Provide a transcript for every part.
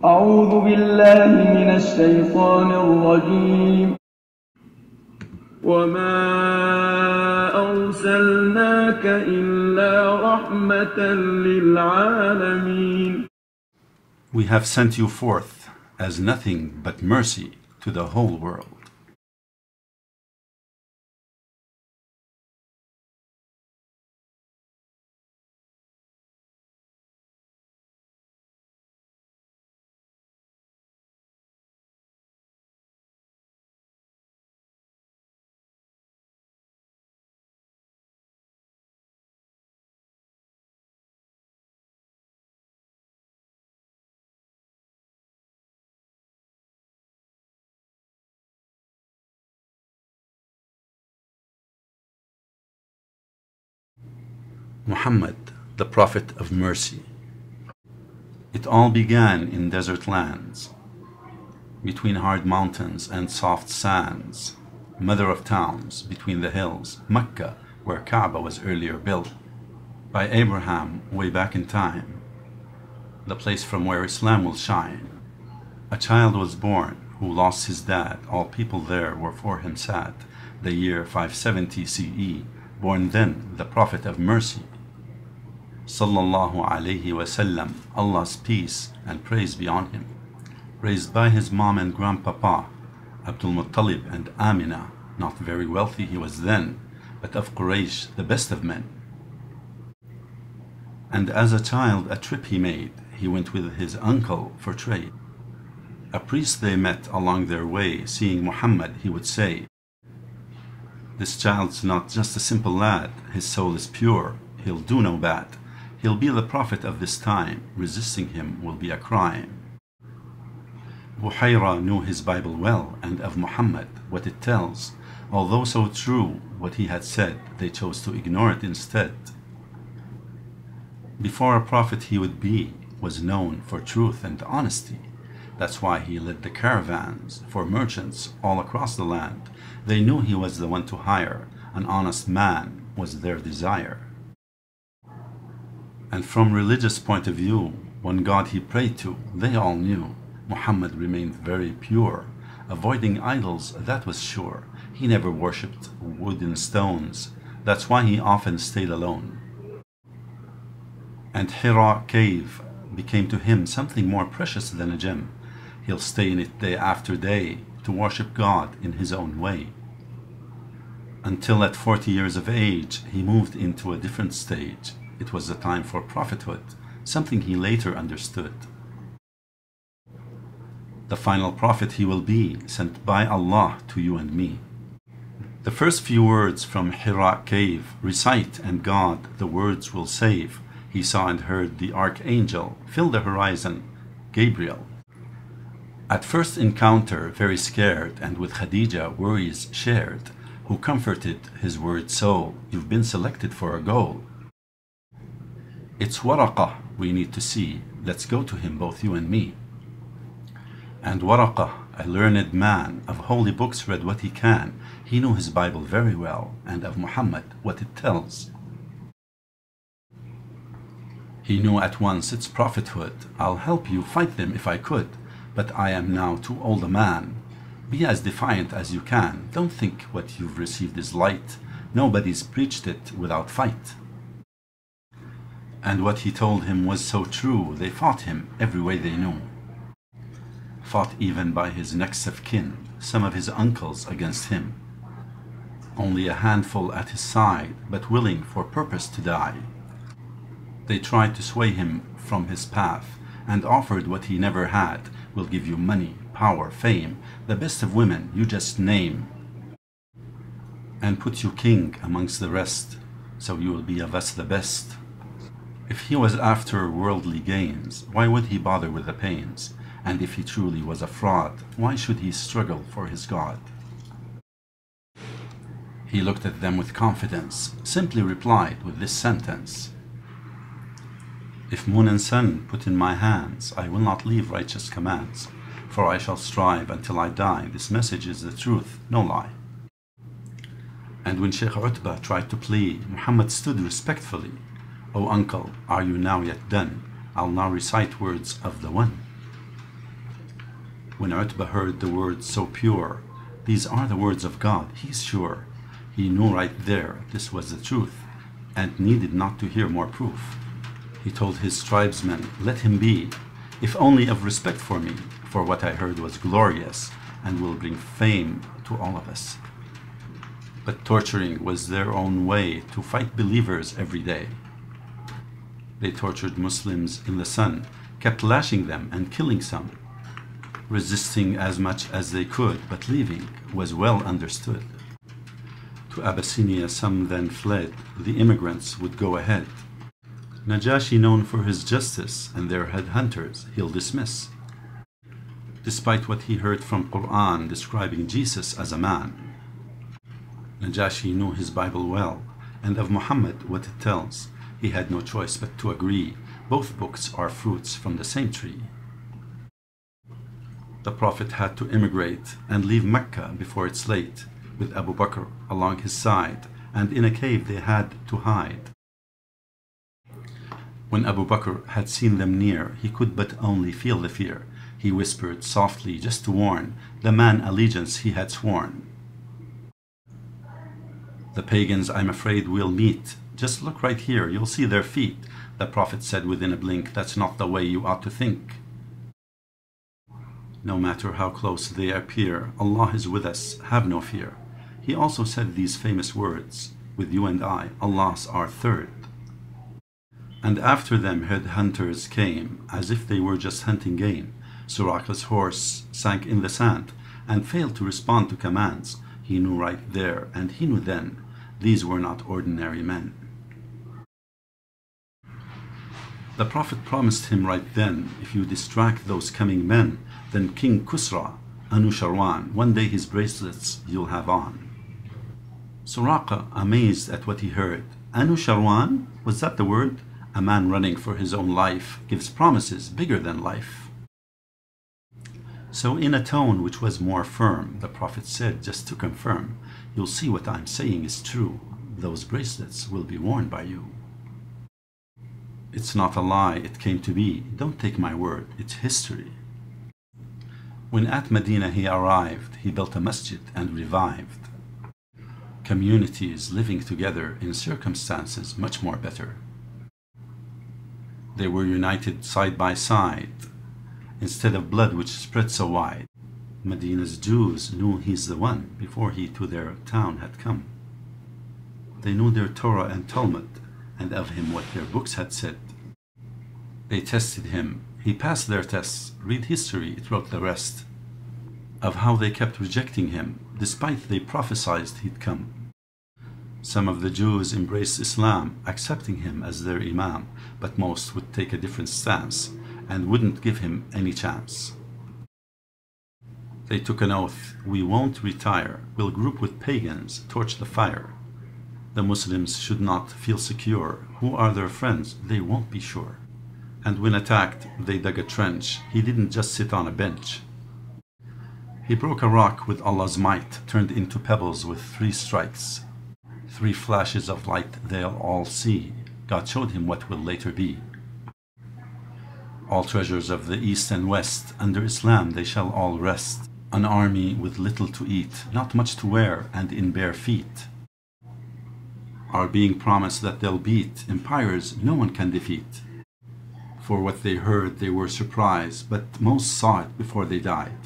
أعوذ بالله من الشيطان الرجيم وما أرسلناك إلا رحمة للعالمين. We have sent you forth as nothing but mercy to the whole world. Muhammad, the Prophet of Mercy. It all began in desert lands, between hard mountains and soft sands, mother of towns between the hills, Mecca, where Kaaba was earlier built, by Abraham way back in time, the place from where Islam will shine. A child was born who lost his dad, all people there were for him sad, the year 570 CE, born then the Prophet of Mercy. Sallallahu alayhi wasallam, Allah's peace and praise be on him. Raised by his mom and grandpapa, Abdul Muttalib and Amina, not very wealthy he was then, but of Quraysh the best of men. And as a child a trip he made, he went with his uncle for trade. A priest they met along their way, seeing Muhammad he would say, "This child's not just a simple lad, his soul is pure, he'll do no bad. He'll be the prophet of this time, resisting him will be a crime." Buhayra knew his Bible well, and of Muhammad what it tells. Although so true what he had said, they chose to ignore it instead. Before a prophet he would be, was known for truth and honesty. That's why he led the caravans for merchants all across the land. They knew he was the one to hire, an honest man was their desire. And from religious point of view, one God he prayed to, they all knew. Muhammad remained very pure, avoiding idols, that was sure. He never worshipped wood and stones, that's why he often stayed alone. And Hira cave became to him something more precious than a gem. He'll stay in it day after day to worship God in his own way. Until at 40 years of age, he moved into a different stage. It was the time for prophethood, something he later understood. The final prophet he will be, sent by Allah to you and me. The first few words from Hira cave, recite and God the words will save. He saw and heard the archangel fill the horizon, Gabriel. At first encounter, very scared, and with Khadija worries shared, who comforted his worried soul, "You've been selected for a goal." It's Waraqah we need to see, let's go to him, both you and me. And Waraqah, a learned man, of holy books read what he can. He knew his Bible very well, and of Muhammad what it tells. He knew at once its prophethood. "I'll help you fight them if I could, but I am now too old a man. Be as defiant as you can. Don't think what you've received is light. Nobody's preached it without fight." And what he told him was so true, they fought him every way they knew. Fought even by his next of kin, some of his uncles against him. Only a handful at his side, but willing for purpose to die. They tried to sway him from his path, and offered what he never had. "We'll give you money, power, fame, the best of women, you just name, and put you king amongst the rest, so you will be of us the best." If he was after worldly gains, why would he bother with the pains? And if he truly was a fraud, why should he struggle for his God? He looked at them with confidence, simply replied with this sentence, "If moon and sun put in my hands, I will not leave righteous commands, for I shall strive until I die. This message is the truth, no lie." And when Sheikh Utbah tried to plea, Muhammad stood respectfully. "O uncle, are you now yet done? I'll now recite words of the one." When Utbah heard the words so pure, these are the words of God, he's sure. He knew right there this was the truth, and needed not to hear more proof. He told his tribesmen, let him be, if only of respect for me, for what I heard was glorious, and will bring fame to all of us. But torturing was their own way to fight believers every day. They tortured Muslims in the sun, kept lashing them and killing some, resisting as much as they could, but leaving was well understood. To Abyssinia some then fled, the immigrants would go ahead. Najashi, known for his justice, and their headhunters he'll dismiss, despite what he heard from Quran describing Jesus as a man. Najashi knew his Bible well, and of Muhammad what it tells. He had no choice but to agree. Both books are fruits from the same tree. The Prophet had to immigrate and leave Mecca before it's late, with Abu Bakr along his side, and in a cave they had to hide. When Abu Bakr had seen them near, he could but only feel the fear. He whispered softly just to warn the man allegiance he had sworn. The pagans, I'm afraid, we'll meet. Just look right here, you'll see their feet. The Prophet said within a blink, that's not the way you ought to think. No matter how close they appear, Allah is with us, have no fear. He also said these famous words, with you and I, Allah's our third. And after them headhunters came, as if they were just hunting game. Suraqa's horse sank in the sand, and failed to respond to commands. He knew right there, and he knew then, these were not ordinary men. The Prophet promised him right then, if you distract those coming men, then King Kusra, Anusharwan, one day his bracelets you'll have on. Suraqa, amazed at what he heard, Anusharwan, was that the word? A man running for his own life gives promises bigger than life. So in a tone which was more firm, the Prophet said, just to confirm, you'll see what I'm saying is true. Those bracelets will be worn by you. It's not a lie, it came to be. Don't take my word, it's history. When at Medina he arrived, he built a masjid and revived communities living together in circumstances much more better. They were united side by side, instead of blood which spread so wide. Medina's Jews knew he's the one before he to their town had come. They knew their Torah and Talmud, and of him what their books had said. They tested him, he passed their tests. Read history, it wrote the rest, of how they kept rejecting him, despite they prophesied he'd come. Some of the Jews embraced Islam, accepting him as their Imam, but most would take a different stance, and wouldn't give him any chance. They took an oath, we won't retire, we'll group with pagans, torch the fire. The Muslims should not feel secure, who are their friends, they won't be sure. And when attacked, they dug a trench, he didn't just sit on a bench. He broke a rock with Allah's might, turned into pebbles with 3 strikes. 3 flashes of light they'll all see, God showed him what will later be. All treasures of the East and West, under Islam they shall all rest. An army with little to eat, not much to wear, and in bare feet, are being promised that they'll beat empires no one can defeat. For what they heard they were surprised, but most saw it before they died.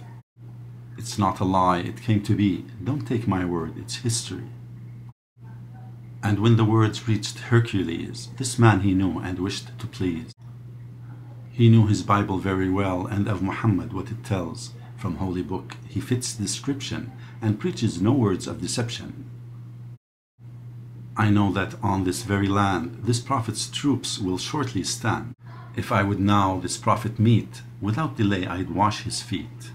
It's not a lie, it came to be. Don't take my word, it's history. And when the words reached Hercules, this man he knew and wished to please. He knew his Bible very well, and of Muhammad what it tells. From Holy Book he fits description, and preaches no words of deception. I know that on this very land, this Prophet's troops will shortly stand. If I would now this Prophet meet, without delay I'd wash his feet.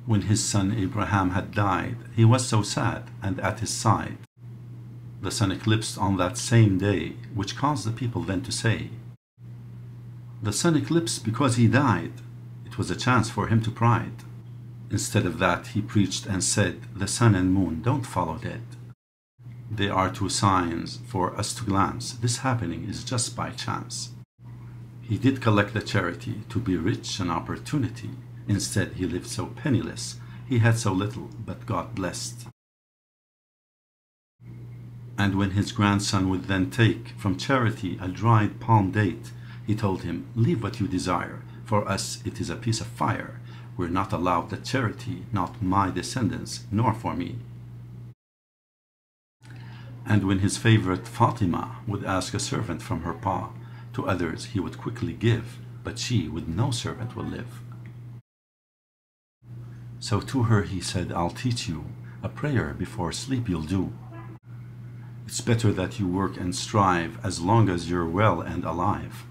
When his son Abraham had died, he was so sad, and at his side the sun eclipsed on that same day, which caused the people then to say, the sun eclipsed because he died. It was a chance for him to pride. Instead of that he preached and said, the sun and moon don't follow dead. They are 2 signs for us to glance. This happening is just by chance. He did collect the charity, to be rich an opportunity. Instead, he lived so penniless. He had so little, but got blessed. And when his grandson would then take from charity a dried palm date, he told him, "Leave what you desire. For us it is a piece of fire. We're not allowed that charity, not my descendants, nor for me." And when his favorite Fatima would ask a servant from her pa, to others he would quickly give, but she with no servant will live. So to her he said, "I'll teach you a prayer before sleep you'll do. It's better that you work and strive as long as you're well and alive.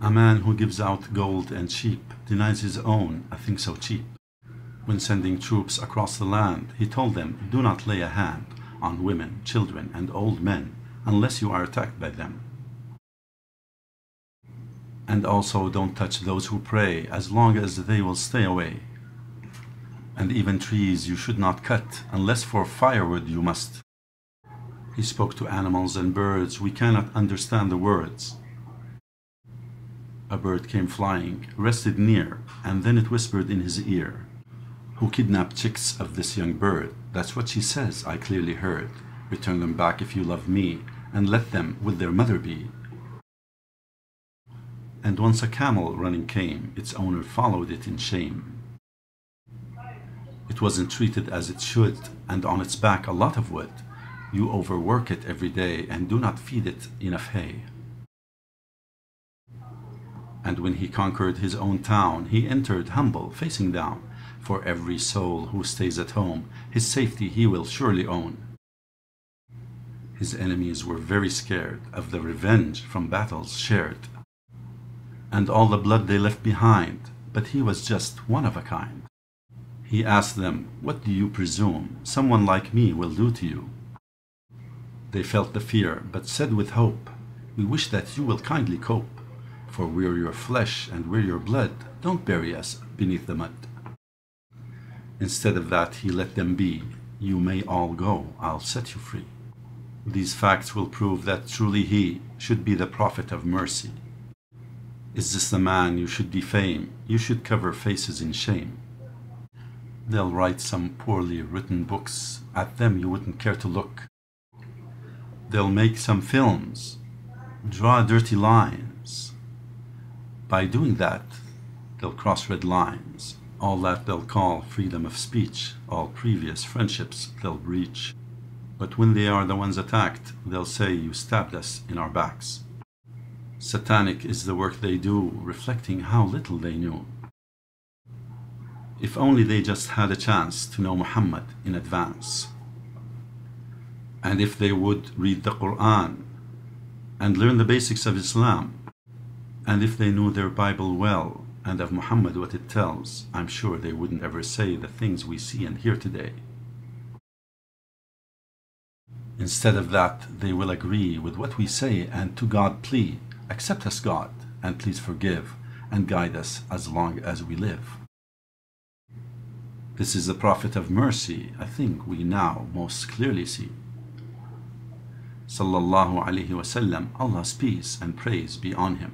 A man who gives out gold and sheep denies his own, a thing so cheap." When sending troops across the land, he told them, "Do not lay a hand on women, children, and old men unless you are attacked by them. And also don't touch those who pray as long as they will stay away. And even trees you should not cut unless for firewood you must." He spoke to animals and birds. We cannot understand the words. A bird came flying, rested near, and then it whispered in his ear, "Who kidnapped chicks of this young bird? That's what she says, I clearly heard. Return them back if you love me, and let them with their mother be." And once a camel running came, its owner followed it in shame. It wasn't treated as it should, and on its back a lot of wood. You overwork it every day, and do not feed it enough hay. And when he conquered his own town, he entered humble, facing down. For every soul who stays at home, his safety he will surely own. His enemies were very scared of the revenge from battles shared, and all the blood they left behind, but he was just one of a kind. He asked them, "What do you presume someone like me will do to you?" They felt the fear, but said with hope, "We wish that you will kindly cope. For we're your flesh and we're your blood. Don't bury us beneath the mud." Instead of that, he let them be. "You may all go, I'll set you free." These facts will prove that truly he should be the prophet of mercy. Is this the man you should defame? You should cover faces in shame. They'll write some poorly written books. At them you wouldn't care to look. They'll make some films, draw dirty lines. By doing that, they'll cross red lines. All that they'll call freedom of speech. All previous friendships they'll breach. But when they are the ones attacked, they'll say, "You stabbed us in our backs." Satanic is the work they do, reflecting how little they knew. If only they just had a chance to know Muhammad in advance. And if they would read the Quran and learn the basics of Islam, and if they knew their Bible well and of Muhammad what it tells, I'm sure they wouldn't ever say the things we see and hear today. Instead of that, they will agree with what we say and to God plea, "Accept us, God, and please forgive and guide us as long as we live." This is the Prophet of mercy, I think we now most clearly see. Sallallahu alaihi wasallam, Allah's peace and praise be on him.